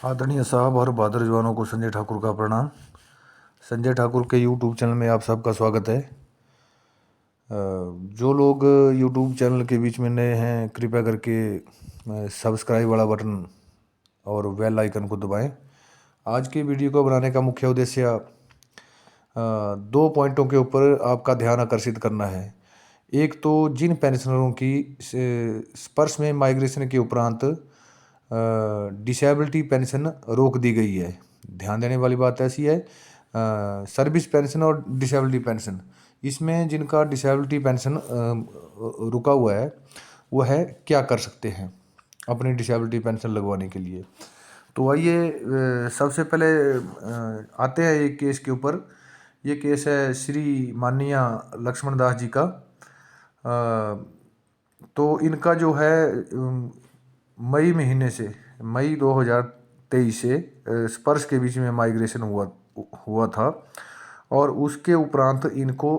आदरणीय साहब और बहादुर जवानों को संजय ठाकुर का प्रणाम। संजय ठाकुर के यूट्यूब चैनल में आप सबका स्वागत है। जो लोग यूट्यूब चैनल के बीच में नए हैं, कृपया करके सब्सक्राइब वाला बटन और बेल आइकन को दबाएं। आज की वीडियो को बनाने का मुख्य उद्देश्य दो पॉइंटों के ऊपर आपका ध्यान आकर्षित करना है। एक तो जिन पेंशनरों की स्पर्श में माइग्रेशन के उपरांत डिसेबिलिटी पेंशन रोक दी गई है। ध्यान देने वाली बात ऐसी है, सर्विस पेंशन और डिसेबिलिटी पेंशन, इसमें जिनका डिसेबिलिटी पेंशन रुका हुआ है वो है क्या कर सकते हैं अपनी डिसेबिलिटी पेंशन लगवाने के लिए। तो आइए सबसे पहले आते हैं एक केस के ऊपर। ये केस है श्री माननीय लक्ष्मण दास जी का। तो इनका जो है मई महीने से, मई 2023 से स्पर्श के बीच में माइग्रेशन हुआ था और उसके उपरांत इनको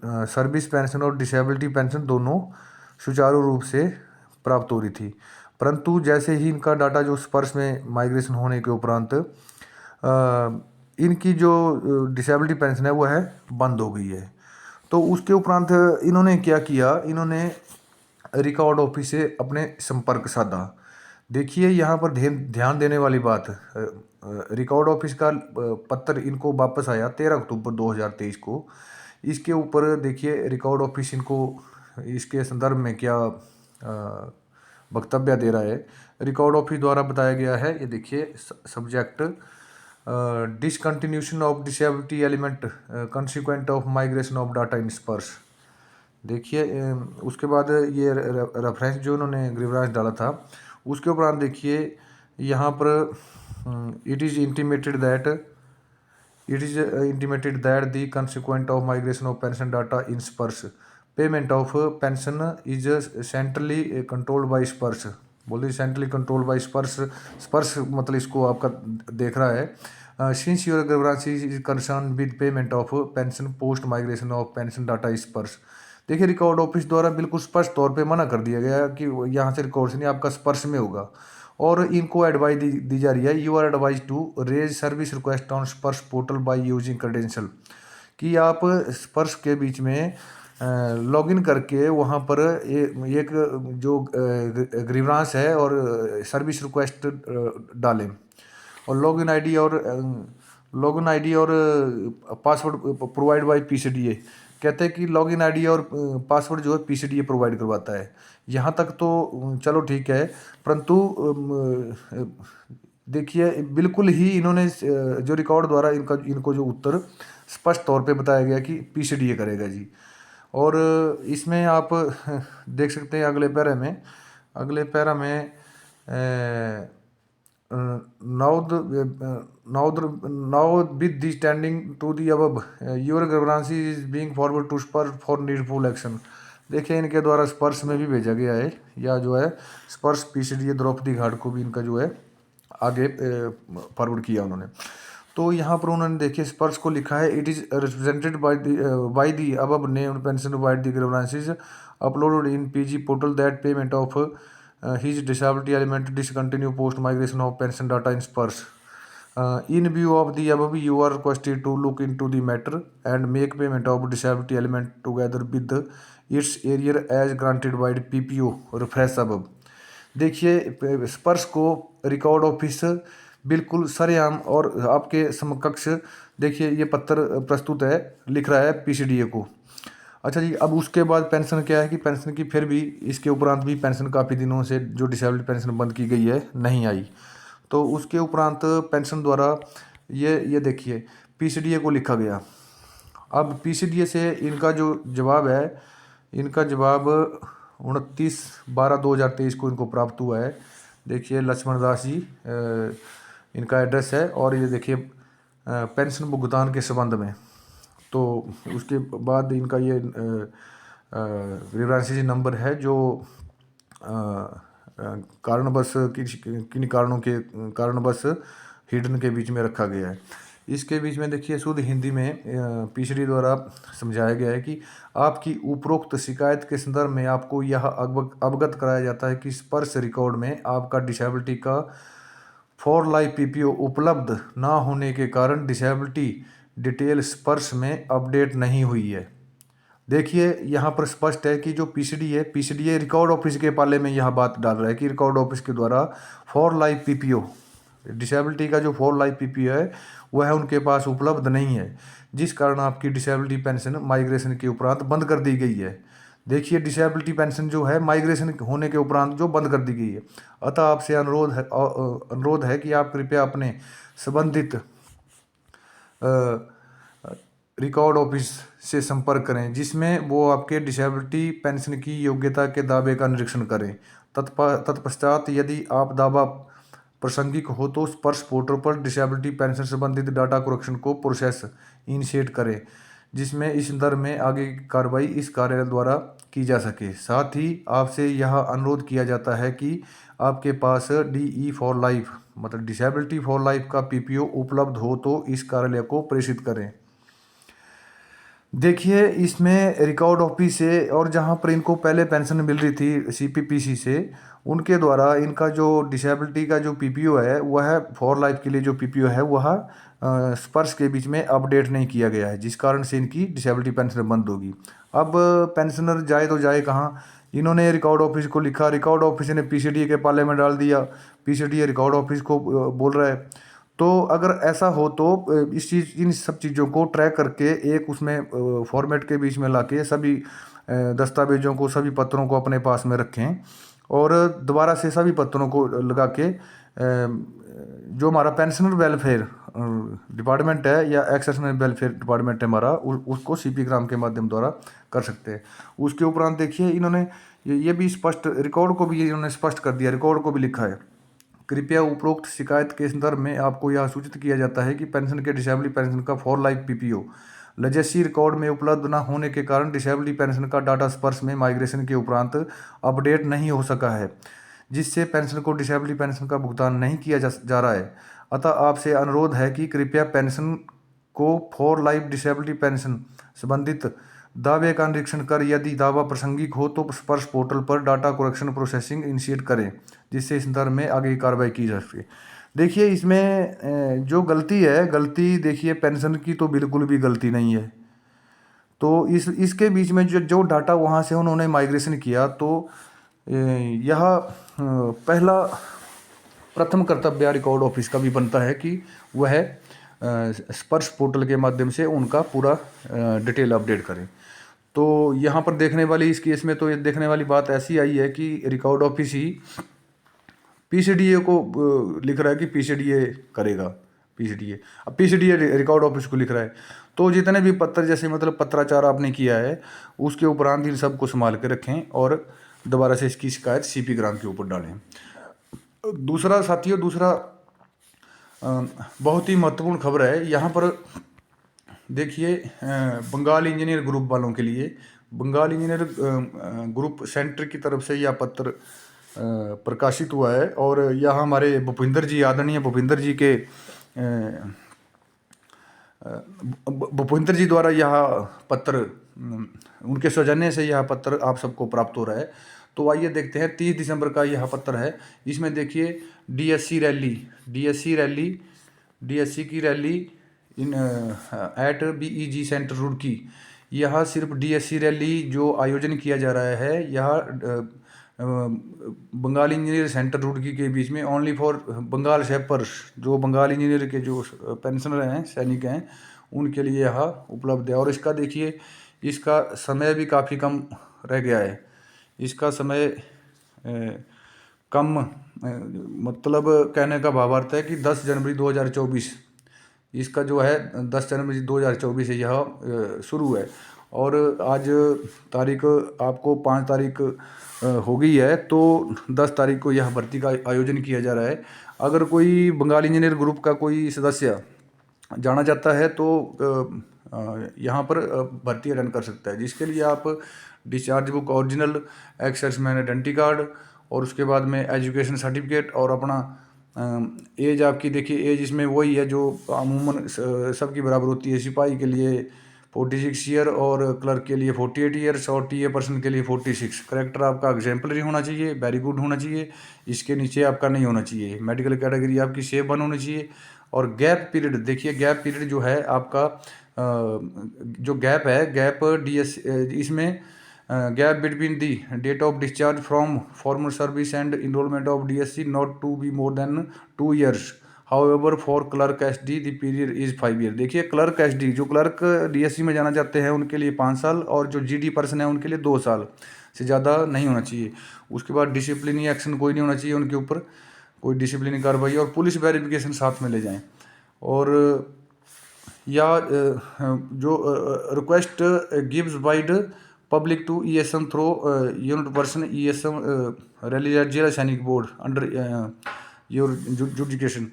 सर्विस पेंशन और डिसेबिलिटी पेंशन दोनों सुचारू रूप से प्राप्त हो रही थी। परंतु जैसे ही इनका डाटा जो स्पर्श में माइग्रेशन होने के उपरांत इनकी जो डिसेबिलिटी पेंशन है वो है बंद हो गई है। तो उसके उपरांत इन्होंने क्या किया, इन्होंने रिकॉर्ड ऑफिस से अपने संपर्क साधा। देखिए यहाँ पर ध्यान देने वाली बात, रिकॉर्ड ऑफिस का पत्र इनको वापस आया 13 अक्टूबर 2023 को। इसके ऊपर देखिए रिकॉर्ड ऑफिस इनको इसके संदर्भ में क्या वक्तव्य दे रहा है। रिकॉर्ड ऑफिस द्वारा बताया गया है, ये देखिए subject discontinuation of disability element consequent of migration of data in Sparsh. देखिए उसके बाद ये रेफरेंस जो उन्होंने ग्रीवरांस डाला था उसके उपरांत देखिए यहाँ पर it is intimated that the consequent of migration of pension data in Sparsh payment of pension is centrally controlled by Sparsh. बोलिए सेंट्रली कंट्रोल्ड बाय स्पर्श। स्पर्श मतलब इसको आपका देख रहा है। Since your grievance is concern with payment of pension post migration of pension data Sparsh. देखिए रिकॉर्ड ऑफिस द्वारा बिल्कुल स्पष्ट तौर पे मना कर दिया गया कि यहाँ से रिकॉर्ड से नहीं, आपका स्पर्श में होगा। और इनको एडवाइस दी जा रही है, you are advise to raise service request on Sparsh portal by using credential, कि आप स्पर्श के बीच में लॉगिन करके वहाँ पर एक जो ग्रीवरांस है और सर्विस रिक्वेस्ट डालें और लॉगिन आईडी और पासवर्ड प्रोवाइड बाय पीसीडीए। कहते हैं कि लॉगिन आईडी और पासवर्ड जो है पीसीडीए प्रोवाइड करवाता है। यहाँ तक तो चलो ठीक है, परंतु देखिए बिल्कुल ही इन्होंने जो रिकॉर्ड द्वारा इनको जो उत्तर स्पष्ट तौर पे बताया गया कि पीसीडीए करेगा जी। और इसमें आप देख सकते हैं अगले पैरा में now with the standing to the above your governance is being forward to स्पर्श for needful action। देखिए इनके द्वारा स्पर्श में भी भेजा गया है, या जो है स्पर्श पीसीडीए द्रौपदी घाट को भी इनका जो है आगे फॉरवर्ड किया उन्होंने। तो यहाँ पर उन्होंने देखिए स्पर्श को लिखा है, it is represented by the above named pension provide the grievances uploaded in PG portal that payment of his disability element discontinue post migration of pension data in Spurs. In view of the above, you are requested to look into the matter and make payment of disability element together with its area as granted by the PPO refresh above। देखिए स्पर्श को record office बिल्कुल सरेआम और आपके समकक्ष देखिए ये पत्र प्रस्तुत है, लिख रहा है पीसीडीए को। अच्छा जी, अब उसके बाद पेंशन क्या है कि पेंशन की फिर भी इसके उपरांत भी पेंशन काफ़ी दिनों से जो डिसेबिलिटी पेंशन बंद की गई है नहीं आई। तो उसके उपरांत पेंशन द्वारा ये देखिए पीसीडीए को लिखा गया। अब पीसीडीए से इनका जो जवाब है, इनका जवाब 29/12/2023 को इनको प्राप्त हुआ है। देखिए लक्ष्मण दास जी इनका एड्रेस है और ये देखिए पेंशन भुगतान के संबंध में। तो उसके बाद इनका ये ग्रीवरेंसेस नंबर है जो कारणवश किन कारणवश हिडन के बीच में रखा गया है। इसके बीच में देखिए शुद्ध हिंदी में पीसीडी द्वारा समझाया गया है कि आपकी उपरोक्त शिकायत के संदर्भ में आपको यह अवगत कराया जाता है कि स्पर्श रिकॉर्ड में आपका डिसेबिलिटी का फॉर लाइफ पीपीओ उपलब्ध ना होने के कारण डिसेबिलिटी डिटेल स्पर्श में अपडेट नहीं हुई है। देखिए यहाँ पर स्पष्ट है कि जो पीसीडी है, पीसीडी रिकॉर्ड ऑफिस के पाले में यह बात डाल रहा है कि रिकॉर्ड ऑफिस के द्वारा फॉर लाइफ पीपीओ डिसेबिलिटी का जो फॉर लाइफ पीपीओ है वह उनके पास उपलब्ध नहीं है, जिस कारण आपकी डिसेबिलिटी पेंशन माइग्रेशन के उपरांत बंद कर दी गई है। देखिए डिसेबिलिटी पेंशन जो है माइग्रेशन होने के उपरांत जो बंद कर दी गई है। अतः आपसे अनुरोध है कि आप कृपया अपने संबंधित रिकॉर्ड ऑफिस से संपर्क करें, जिसमें वो आपके डिसेबिलिटी पेंशन की योग्यता के दावे का निरीक्षण करें। तत्पश्चात यदि आप दावा प्रासंगिक हो तो स्पर्श पोर्टल पर डिसेबिलिटी पेंशन संबंधित डाटा करेक्शन को प्रोसेस इनिशिएट करें, जिसमें इस संदर्भ में आगे की कार्रवाई इस कार्यालय द्वारा की जा सके। साथ ही आपसे यह अनुरोध किया जाता है कि आपके पास DE फॉर लाइफ मतलब डिसेबिलिटी फॉर लाइफ का पीपीओ उपलब्ध हो तो इस कार्यालय को प्रेषित करें। देखिए इसमें रिकॉर्ड ऑफिस से और जहाँ पर इनको पहले पेंशन मिल रही थी CPPC से, उनके द्वारा इनका जो डिसेबिलिटी का जो पीपीओ है वह फॉर लाइफ के लिए जो पीपीओ है वह स्पर्श के बीच में अपडेट नहीं किया गया है, जिस कारण से इनकी डिसेबिलिटी पेंशन बंद होगी। अब पेंशनर जाए तो जाए कहाँ, इन्होंने रिकॉर्ड ऑफिस को लिखा, रिकॉर्ड ऑफिस ने PCDA के पाले में डाल दिया, PCDA रिकॉर्ड ऑफिस को बोल रहा है। तो अगर ऐसा हो तो इन सब चीज़ों को ट्रैक करके एक उसमें फॉर्मेट के बीच में लाके सभी दस्तावेजों को, सभी पत्रों को अपने पास में रखें और दोबारा से सभी पत्रों को लगा के जो हमारा पेंशनर वेलफेयर डिपार्टमेंट है या एक्सेसमेंट वेलफेयर डिपार्टमेंट है हमारा, उसको CP ग्राम के माध्यम द्वारा कर सकते हैं। उसके उपरांत देखिए इन्होंने ये भी स्पष्ट, रिकॉर्ड को भी इन्होंने स्पष्ट कर दिया, रिकॉर्ड को भी लिखा है। कृपया उपरोक्त शिकायत के संदर्भ में आपको यह सूचित किया जाता है कि पेंशन के डिसेबिलिटी पेंशन का for life PPO legacy record में उपलब्ध न होने के कारण डिसेबिलिटी पेंशन का डाटा स्पर्श में माइग्रेशन के उपरांत अपडेट नहीं हो सका है, जिससे पेंशन को डिसेबिलिटी पेंशन का भुगतान नहीं किया जा रहा है। अतः आपसे अनुरोध है कि कृपया पेंशन को फॉर लाइफ डिसेबिलिटी पेंशन संबंधित दावे का निरीक्षण कर यदि दावा प्रासंगिक हो तो स्पर्श पोर्टल पर डाटा करेक्शन प्रोसेसिंग इनिशिएट करें, जिससे इस संदर्भ में आगे की कार्रवाई की जा सके। देखिए इसमें जो गलती है, गलती देखिए पेंशन की तो बिल्कुल भी गलती नहीं है। तो इसके बीच में जो डाटा वहाँ से उन्होंने माइग्रेशन किया, तो यह पहला प्रथम कर्तव्य रिकॉर्ड ऑफिस का भी बनता है कि वह स्पर्श पोर्टल के माध्यम से उनका पूरा डिटेल अपडेट करें। तो यहाँ पर देखने वाली इस केस में तो ये देखने वाली बात ऐसी आई है कि रिकॉर्ड ऑफिस ही PCDA को लिख रहा है कि PCDA करेगा, अब PCDA रिकॉर्ड ऑफिस को लिख रहा है। तो जितने भी पत्र जैसे मतलब पत्राचार आपने किया है उसके उपरांत इन सबको संभाल के रखें और दोबारा से इसकी शिकायत CP ग्राम के ऊपर डालें। दूसरा साथियों, दूसरा बहुत ही महत्वपूर्ण खबर है यहाँ पर। देखिए बंगाल इंजीनियर ग्रुप वालों के लिए बंगाल इंजीनियर ग्रुप सेंटर की तरफ से यह पत्र प्रकाशित हुआ है और यह हमारे भूपिंदर जी, आदरणीय भूपिंदर जी के भूपिंदर जी द्वारा यह पत्र, उनके सौजन्य से यह पत्र आप सबको प्राप्त हो रहा है। तो आइए देखते हैं, 30 दिसंबर का यह पत्र है। इसमें देखिए DSC की rally in at BEG centre Roorkee, यह सिर्फ DSC रैली जो आयोजन किया जा रहा है यह बंगाल इंजीनियर सेंटर रुड़की के बीच में ओनली फॉर बंगाल शेपर्स, जो बंगाल इंजीनियर के जो पेंशनर हैं, सैनिक हैं, उनके लिए यह उपलब्ध है। और इसका देखिए इसका समय भी काफ़ी कम रह गया है। इसका समय कम मतलब कहने का भावार्थ है कि 10 जनवरी 2024 इसका जो है 10 जनवरी 2024 से यह शुरू है और आज तारीख आपको 5 तारीख हो गई है, तो 10 तारीख को यह भर्ती का आयोजन किया जा रहा है। अगर कोई बंगाल इंजीनियर ग्रुप का कोई सदस्य जाना चाहता है तो यहाँ पर भर्ती अटेंड कर सकता है, जिसके लिए आप discharge book, original exserviceman identity card और उसके बाद में एजुकेशन सर्टिफिकेट और अपना एज आपकी, देखिए एज इसमें वही है जो अमूमन सबकी बराबर होती है। सिपाही के लिए 46 ईयर, और क्लर्क के लिए 48 ईयर्स, और टीए पर्सन के लिए 46। करेक्टर आपका एग्जाम्पलरी होना चाहिए, वेरी गुड होना चाहिए, इसके नीचे आपका नहीं होना चाहिए। मेडिकल कैटेगरी आपकी सेफ 1 होनी चाहिए। और गैप पीरियड, देखिए गैप पीरियड जो है आपका जो गैप है, गैप डीएस इसमें gap between the date of discharge from former service and enrolment of DSC not to be more than 2 years. However for clerk SD the period is 5 year. देखिए clerk SD, जो clerk DSC में जाना चाहते हैं उनके लिए 5 साल, और जो जीडी पर्सन है उनके लिए 2 साल से ज़्यादा नहीं होना चाहिए। उसके बाद डिसिप्लिनरी एक्शन कोई नहीं होना चाहिए उनके ऊपर, कोई डिसिप्लिनरी कार्रवाई, और पुलिस वेरिफिकेशन साथ में ले जाएं। और या जो request gives wide public to ESM through unit person ESM release Zila Sainik board under your jurisdiction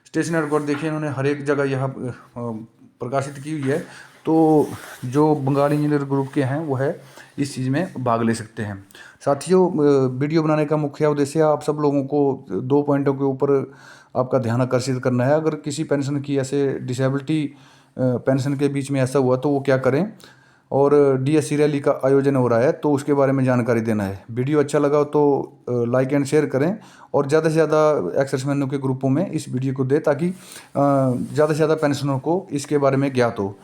station record. देखिए इन्होंने हर एक जगह यहाँ प्रकाशित की हुई है, तो जो बंगाली इंजीनियर ग्रुप के हैं वो है इस चीज़ में भाग ले सकते हैं। साथियों, वीडियो बनाने का मुख्य उद्देश्य आप सब लोगों को 2 पॉइंटों के ऊपर आपका ध्यान आकर्षित करना है। अगर किसी पेंशन की ऐसे डिसेबिलिटी पेंशन के बीच में ऐसा हुआ तो वो क्या करें, और डीएससी रैली का आयोजन हो रहा है तो उसके बारे में जानकारी देना है। वीडियो अच्छा लगा हो तो लाइक एंड शेयर करें, और ज़्यादा से ज़्यादा एक्सर्समैनों के ग्रुपों में इस वीडियो को दें, ताकि ज़्यादा से ज़्यादा पेंशनरों को इसके बारे में ज्ञात हो।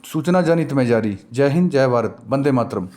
सूचना जनहित में जारी। जय हिंद, जय भारत, वंदे मातरम।